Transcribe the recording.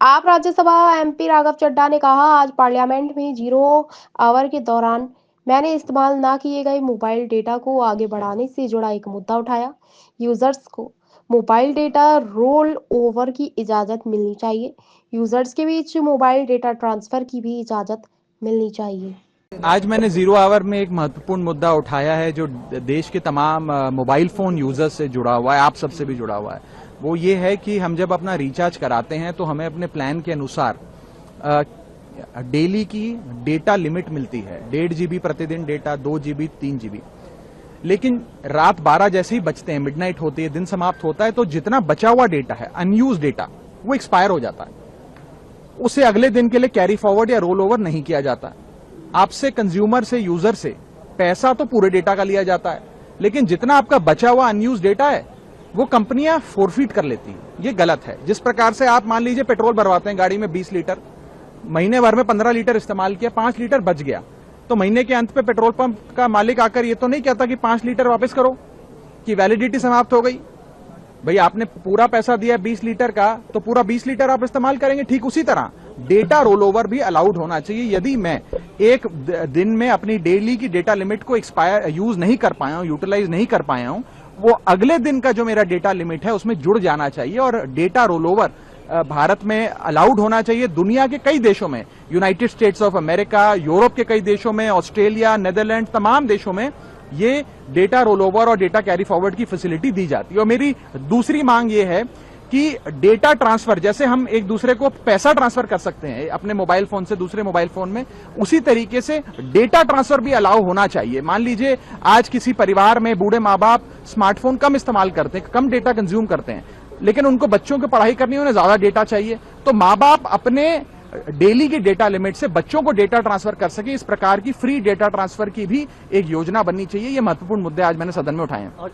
आप राज्यसभा एमपी राघव चड्ढा ने कहा, आज पार्लियामेंट में जीरो आवर के दौरान मैंने इस्तेमाल न किए गए मोबाइल डेटा को आगे बढ़ाने से जुड़ा एक मुद्दा उठाया। यूजर्स को मोबाइल डेटा रोल ओवर की इजाजत मिलनी चाहिए। यूजर्स के बीच मोबाइल डेटा ट्रांसफर की भी इजाजत मिलनी चाहिए। आज मैंने जीरो आवर में एक महत्वपूर्ण मुद्दा उठाया है जो देश के तमाम मोबाइल फोन यूजर्स से जुड़ा हुआ है, आप सबसे भी जुड़ा हुआ है। वो ये है कि हम जब अपना रिचार्ज कराते हैं तो हमें अपने प्लान के अनुसार डेली की डेटा लिमिट मिलती है, 1.5 GB प्रतिदिन डेटा, 2 GB, 3 GB। लेकिन रात 12 जैसे ही बजते हैं, मिडनाइट होती है, दिन समाप्त होता है, तो जितना बचा हुआ डेटा है, अनयूज डेटा, वो एक्सपायर हो जाता है। उसे अगले दिन के लिए कैरी फॉरवर्ड या रोल ओवर नहीं किया जाता। आपसे, कंज्यूमर से, यूजर से पैसा तो पूरे डेटा का लिया जाता है, लेकिन जितना आपका बचा हुआ अनयूज डेटा है वो कंपनियां फोरफीट कर लेती है। ये गलत है। जिस प्रकार से आप मान लीजिए पेट्रोल भरवाते हैं गाड़ी में 20 लीटर, महीने भर में 15 लीटर इस्तेमाल किया, 5 लीटर बच गया, तो महीने के अंत पे पेट्रोल पंप का मालिक आकर ये तो नहीं कहता कि 5 लीटर वापस करो, कि वैलिडिटी समाप्त हो गई। भाई आपने पूरा पैसा दिया 20 लीटर का, तो पूरा 20 लीटर आप इस्तेमाल करेंगे। ठीक उसी तरह डेटा रोल ओवर भी अलाउड होना चाहिए। यदि मैं एक दिन में अपनी डेली की डेटा लिमिट को यूज नहीं कर पाया हूं, यूटिलाइज नहीं कर पाया हूं, वो अगले दिन का जो मेरा डेटा लिमिट है उसमें जुड़ जाना चाहिए। और डेटा रोल ओवर भारत में अलाउड होना चाहिए। दुनिया के कई देशों में, United states of America, Europe के कई देशों में, ऑस्ट्रेलिया, नेदरलैंड, तमाम देशों में ये डेटा रोल ओवर और डेटा कैरी फॉरवर्ड की फैसिलिटी दी जाती है। और मेरी दूसरी मांग ये है कि डेटा ट्रांसफर, जैसे हम एक दूसरे को पैसा ट्रांसफर कर सकते हैं अपने मोबाइल फोन से दूसरे मोबाइल फोन में, उसी तरीके से डेटा ट्रांसफर भी अलाउ होना चाहिए। मान लीजिए आज किसी परिवार में बूढ़े माँ बाप स्मार्टफोन कम इस्तेमाल करते हैं, कम डेटा कंज्यूम करते हैं, लेकिन उनको बच्चों की पढ़ाई करनी है, उन्हें ज्यादा डेटा चाहिए, तो माँ बाप अपने डेली की डेटा लिमिट से बच्चों को डेटा ट्रांसफर कर सके। इस प्रकार की फ्री डेटा ट्रांसफर की भी एक योजना बननी चाहिए। ये महत्वपूर्ण मुद्दे आज मैंने सदन में उठाए हैं।